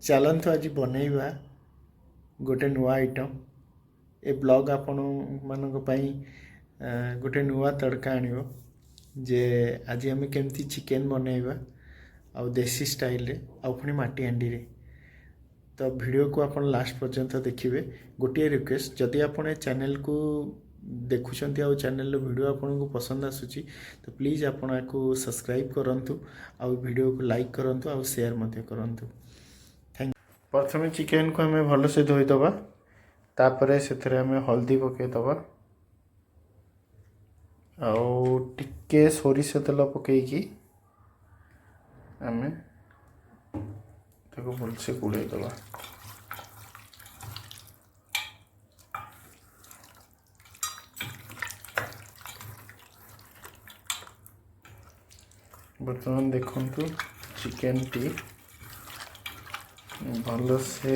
चलतु आज बनैबा गोटे नुआ आइटम ए ब्लॉग आपण मानक पई गोटे नुआ तड़का आनिबो जे आज आम केमती चिकेन बनैबा आ देसी स्टाइल रे आ पुणी माटी हांडी रे। तो वीडियो को आपण लास्ट पर्यंत देखिए। गोटे रिक्वेस्ट, जदि आपण चैनल को देखुंत आ चैनल वीडियो आपन को पसंद आसूची तो प्लीज़ आपण को सब्सक्राइब करंतु आ वीडियो को लाइक करंतु आ शेयर मते करंतु। Thank you. प्रथम चिकेन को हमें भल से धोई दबा, तापरे सेथरे हमें हल्दी पके दबा आउ टिके सोरिष तेल पकेकी हमें ताको भल से गुड़े दबा। बर्तमान देखंतु चिकेन टी भल से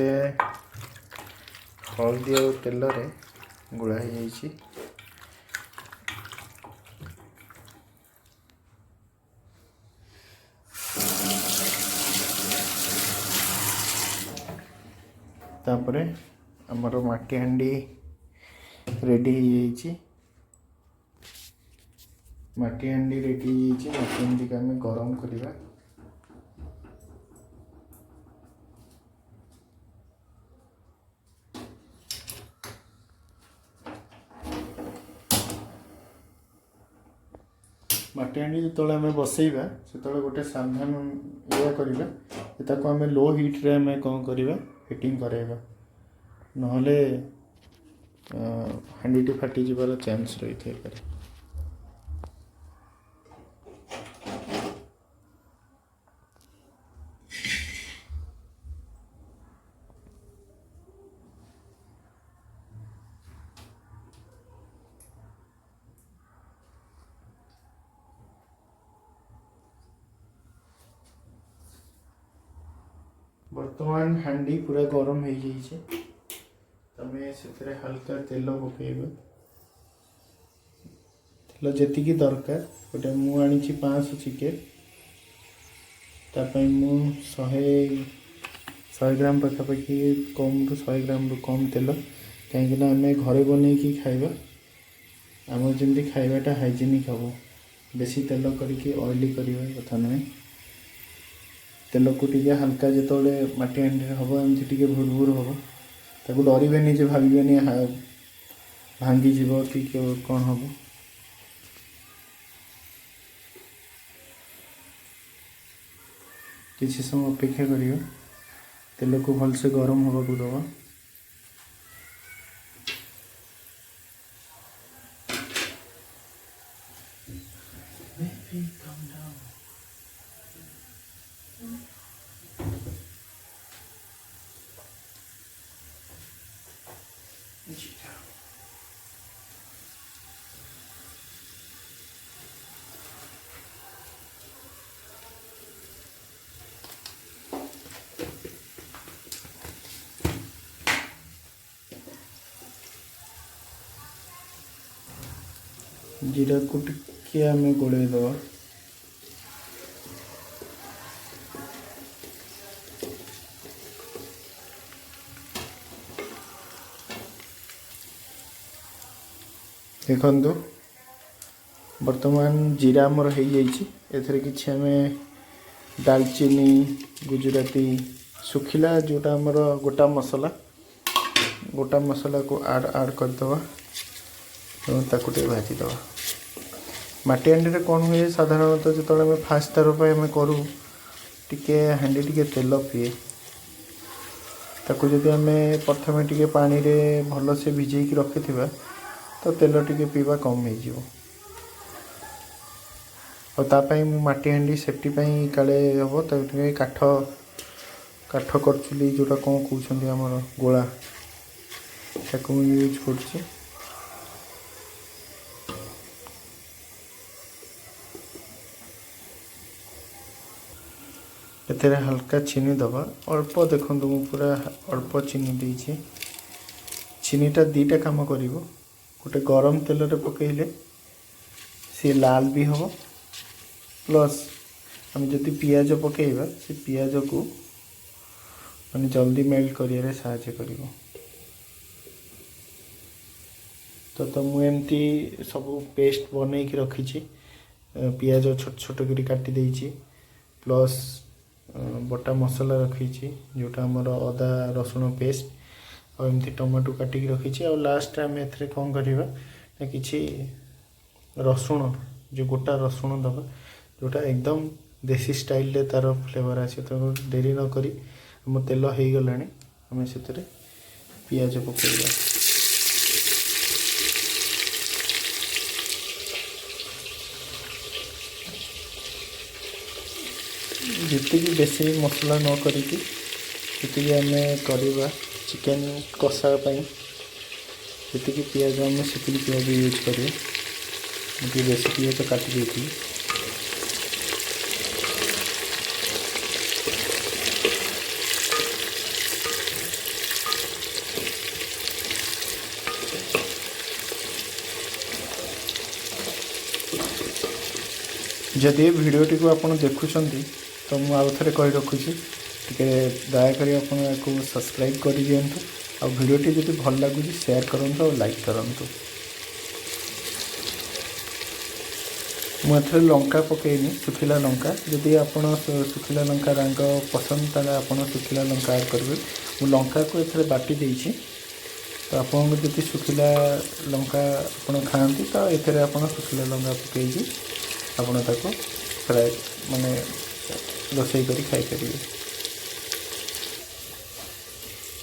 हल्दी और तेल रे गुड़ा हो जाइए। तापरे हमर माटी हांडी रेडी हो जाइए। माटी हांडी रेडी हो जाइए। माटी हांडी को हमें गरम करवा। माटी हांडी जो आम बसैबा से गोटे सावधान या करवा आम लो हिट रे आम कौन करवा फिटिंग कराइबा, नहले हांडी फाटी जीवार चांस रही थे। वर्तमान हांडी पूरा गरम हो जाइए। तमें से हल्का तेल पकेब, तेल जी दरकार। गोटे मुझे 500 चिकेन तापाई मु 100 ग्राम पखापाखि कम रु 100 ग्राम रु कम तेल, कहीं आम घरे बन खाइबा आम जमी खाइबाटा हाइजेनिक हम। बेसी तेल करके ऑयली करवा कथा नुहे। तेल को टे हल्का जो माटी हांडी हम एमती भूर भूर हम ताको डरबे जे भावे भांगी जीव कि कौन हम। किसी समय अपेक्षा करियो, तेल को भल से गरम होगा को दबा। जीरा को टिके आम गोले दबा। देखो वर्तमान जीरा आमर हो जाइए। किसी आम दालचीनी गुजराती सुखिला जोटा आमर गोटा मसला को आड करदे ताकू भाजीदबा। माटी हांडी कौन हुए साधारणतः जो आम फास्ट तार आम करूँ टिके हांडी टिके तेल पिए ताकू जदि आम प्रथम टिके पानी रे भल से भिजेकी रखि तो तेल टिके पीवा कम हो। तापाई मु माटी हांडी सेफ्टी काले हम तो काठ काठ करचुली जोटा कौन कहते आमर गोला ताकू यूज कर। एतेरे हल्का चीनी दबा अल्प। देखो मु पूरा अल्प चीनी देइछे। चीनीटा दीटा काम करिवो। गोटे गरम तेल रे पकेइले सी लाल भी हम, प्लस हम जदि पियाज पकेइबा से पियाज को माने जल्दी मेल्ट करियारे साहाय्य करिवो। तो मुझे सब पेस्ट बन की रखी पियाज छोट छोट कर काटी देछि प्लस बटा मसला रखी जोटा आमर अदा रसुण पेस्ट और एमती टमाटो काटिक रखी और लास्ट आम ए कौन करवा कि रसुण जो गोटा रसुण दबा जोटा एकदम देसी स्टाइल तार फ्लेवर आसे। तो डेरी न करी आम तेल हो गला आम से पियाज पकड़ा जी बेसी मसला न करी आम करवा चिकेन कषा जी पियाज आम से पियाज यूज करें बेसी पियाज काटी देती जदि वीडियोटी को आप देखुं तो मुझे आउ थे कही रखुच्छी टे दयाकोरी आपको सब्सक्राइब कर दिंतु आ वीडियोटी जब भल लगुच शेयर करूँ और लाइक करूँ। मुझे लंका पकईनी सुखिला लंका जदि आप सुखिला लंका रंग पसंद ताले आप सुखिला लंका ऐड करेंगे। मु लंका को ये बाटी देछि तो आपको जब सुखिला लंका आप खाती तो ये आप सुखिला लंका पकईकि आपन ताको फ्राए माने रोसई करी खाई पारे।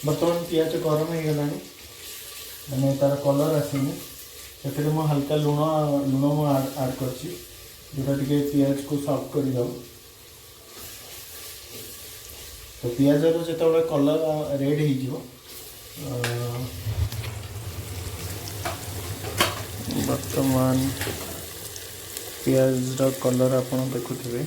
बर्तमान पियाज गरम हो गला मैंने तार कलर आसनी से हल्का लुण मु आड कर जोटा टे पियाज को सॉफ्ट कर दो। तो पियाज जो कलर रेड हो बर्तमान पियाज कलर आप देखुवे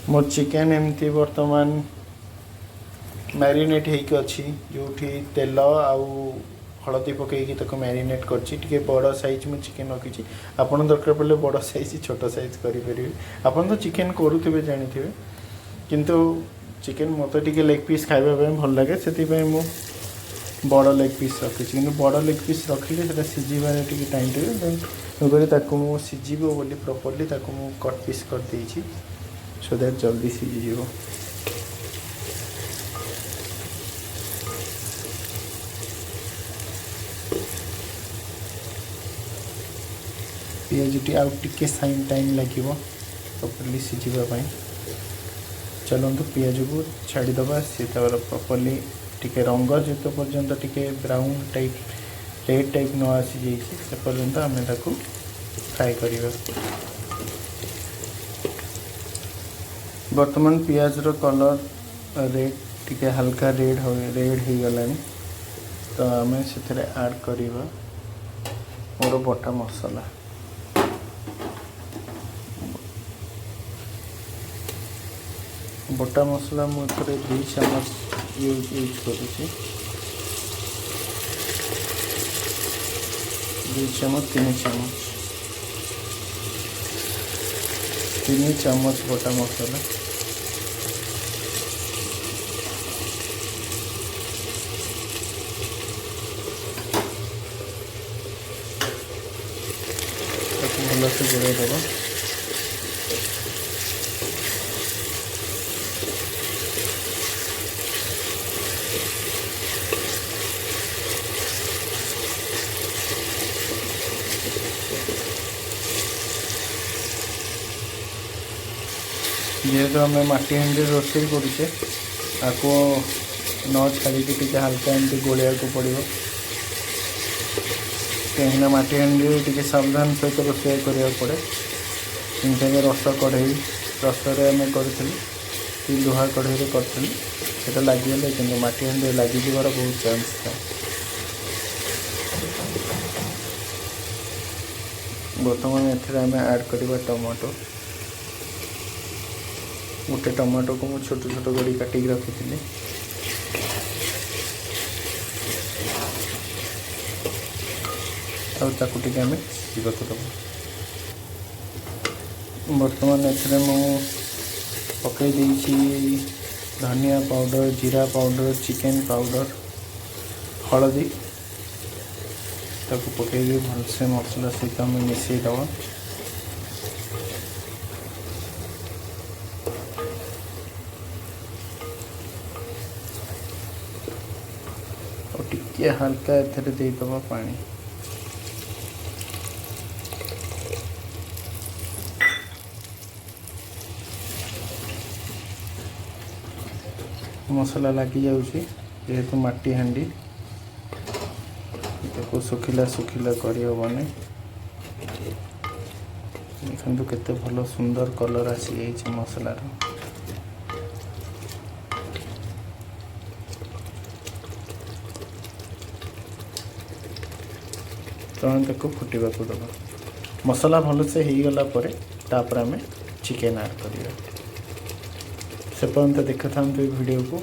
मोर चिकेन एमती बर्तमान मैरिनेट होइक अच्छी जो तेल आउ हलदी पकईकी तक मैरिनेट कर बड़ साइज में चिकेन रखी आपन दरकार पड़े बड़ साइज छोट साइज करेंगे। आपन तो चिकेन करुवे जानी किंतु चिकेन मत टे लेग पीस खाइबा भल लगे से मु बड़ लेग पीस रखी कि बड़ लेग पीस रखिले सीझे टे टाइम तेणुक सीझो बोली प्रॉपर्ली कट पीस कर देछि सो दैट जल्दी सीझी जीवो। पियाजटी आउ टिके टाइम लगे प्रॉपर्ली सीझापी। चलते पियाज को छाड़ीदे सी प्रॉपर्ली टिके रंग जो पर्यंत टिके ब्राउन टाइप रेड टाइप न आसी जाइए से पर्यंत आम फ्राए करवा। बर्तमान पियाज रो कलर रेड टिके हल्का रेड हो गला तो आम से ऐड करवा मोर बटा मसला। बटा मसला मुझे 2 चम्मच यूज करुँची 2 चम्मच 3 चम्मच बटा मसला भल से गोड़े दबा। जेहेतु आम मटी हांडी रोषे करुचे आपको न छाड़ी टे हल्का एमती गोलिया को पड़ो कहीं मटी हांडी टे सावधान सहित रोषे करा पड़े। इनके रस कढ़ई रसरे आम करी लुहा कढ़ई करी लगिगले कि मटी हांडी लगिजार बहुत चांस था। बर्तमान एम ऐड करवा टमाटो गोटे टमाटो को मुझे छोट छोट गड़ी काटिक रखी आगे आम सीवाक दबा। बर्तमान एथरे मु पकई देइछि धनिया पाउडर, जीरा पाउडर, चिकेन पाउडर, हलदी ताको पकई भलसे मसला सहित आम मिसई दबा। और टिके हल्का एथरे दे दबा पानी। मसला लगी जाऊँगी जेहेतु माटी हांडी ताको सुखिला सुखिला करहबनी। देखो केते भल सुंदर कलर आसी जाइए मसलार। तुरंत ताको फुटवा दबा। मसला भल से हो गला पर तापर आम चिकेन ऐड करिया। से पर्यंत देखा था वीडियो को।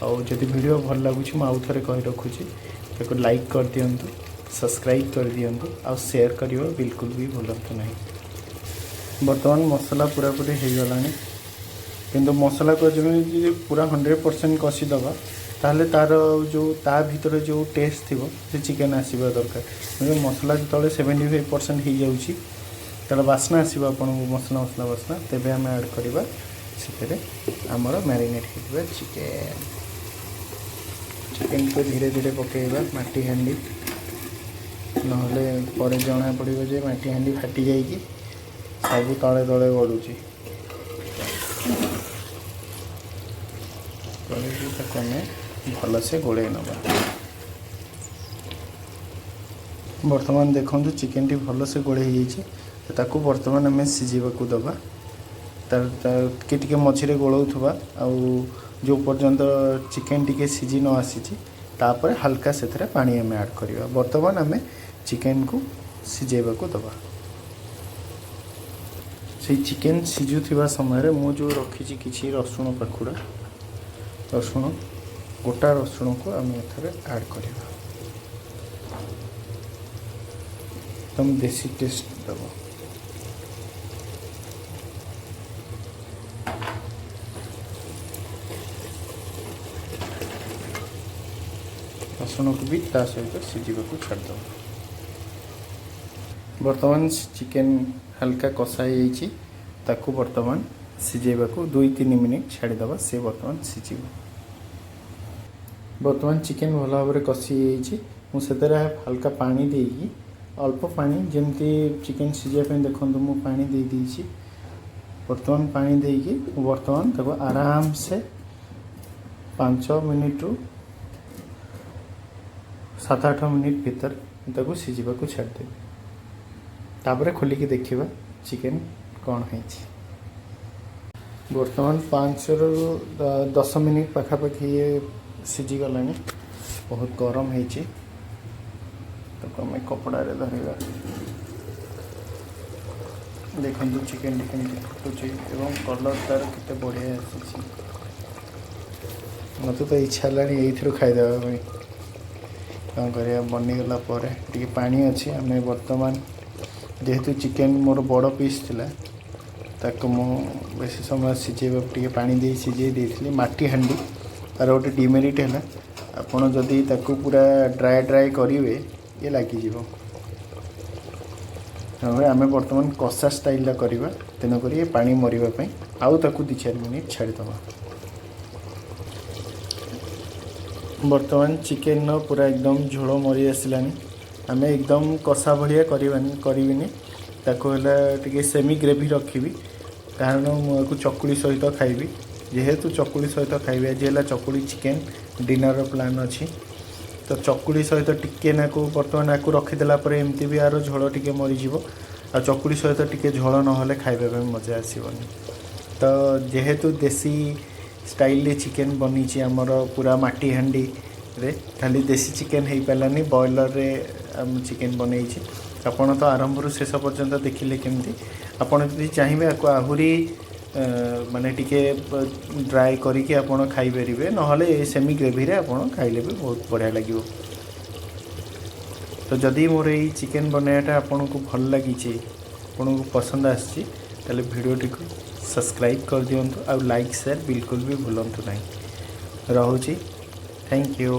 और जदि वीडियो भल लगुच आउ थे कही रखुची ताको लाइक कर दिंतु, सब्सक्राइब कर दिंतु, और शेयर करने बिल्कुल भी भूलु ना। बर्तमान मसला पूरा पूरी हो गला किंतु मसला को जब पूरा 100% कषिदबा ताहले तार जो ता भीतर जो टेस्ट थी से चिकेन आसवा दरकार। मसला जो 75% हो जाऊँगी तार बास्ना आसो आप मसला मसला बास्ना तेबे आम ऐड करवा से आमर मैरिनेट हो चिकेन। चिकेन को धीरे धीरे पकेबा माटी हांडी नहले पर जना पड़ो जे माटी हांडी फाटी जाइए सब तले तले गड़ुची। भल से गोले नवा। बर्तमान देखो चिकेन टी भल से गोले हो बर्तमान आम सीझा दबा। टे मझे गोलौथुबा जो पर्यंत चिकेन टी सीझी न आसी तापर हल्का से पानी आम ऐड करवा। बर्तमान आम चिकेन को सीझेबा दबा। से चिकेन सीझुवा समय मु जो रखी किसी रसुण पाखुड़ा रसुण गोटा रसुण को आम एथरे ऐड करवा। एकदम देसी टेस्ट दबा। रसुण को भी ता सहित सीझा छाड़द। बर्तमान चिकेन हल्का कषाई ताकू बर्तमान सीझेबा 2-3 मिनिट छाड़ीदबा। से बर्तमान सीझ। बर्तमान चिकेन भल भाव में कषि मुझे हल्का पानी देकी अल्प पानी जमती चिकेन सीझापी देखो मु पानी दे देइछि। बर्तमान पानी देकी बर्तमान तक आराम से 5 मिनिट रु 7-8 मिनिट भीतर ताकू सीझा छाड़देवी। तापर खोलिकी देखिबा चिकेन कौन है। बर्तमान 5 रु 10 मिनिट पाखापाखि ये सीझी गला। बहुत गरम है आम कपड़ा रे धरवा। देखो चिकेन फुटुची एवं कलर तार केते बढ़िया आसी। मत तो इच्छा है खाईदेवा कौन कर बनीगला पानी अच्छी आम बर्तमान जेहेतु चिकेन मोर बड़ पीस थिला ताको मु बेसी समय सीझेबा टे पानी दे सीझे देती। माटी हांडी तार गोटे डिमेरिट है आपड़ जदि ताको पूरा ड्राए ड्राए करेंगे ये लगिज। आम बर्तमान कषा स्टाइल करवा तेणुक पानी मरवाई आउ ताकू 2-4 मिनिट छाड़ीदबा। बर्तमान चिकेन पूरा एकदम झोल मरी आसलानी। आम एकदम कषा भाया करनी ताको टे सेमी ग्रेवी रखी कारण मुझे चकुड़ी सहित खाइबी। जेहेतु चकुड़ी सहित खाइबी आज है चकुड़ी चिकेन डिनर प्लान अच्छी तो चकुड़ी सहित टिके नाकू बर्तमान आपको रखीदेला एमती भी यार झोल टे मरीज आ चकुड़ी सहित टे झोल ना खाइबा मजा आसबनी। तो जेहेतु देसी स्टाइल चिकेन बनी आमर पूरा माटी हांडी रे खाली देसी चिकेन हो पारानी बॉयलर रे चिकेन बनई। आपड़ तो आरंभ शेष पर्यंत देखिले केमती आपड़ जदि चाहिए आपको आहरी माने टिके ड्राए करिके आपण खाई परिबे नहले सेमी ग्रेवी रे आपण खाइले भी बहुत बढ़िया लगिवो। तो जदि मोर ये चिकेन बनायाटा आपन को भल लगी आपन को पसंद आसी ताले वीडियोटी को सब्सक्राइब कर दियंतु आ लाइक शेयर बिल्कुल भी भूलंतु नहीं। रहुची थैंक यू।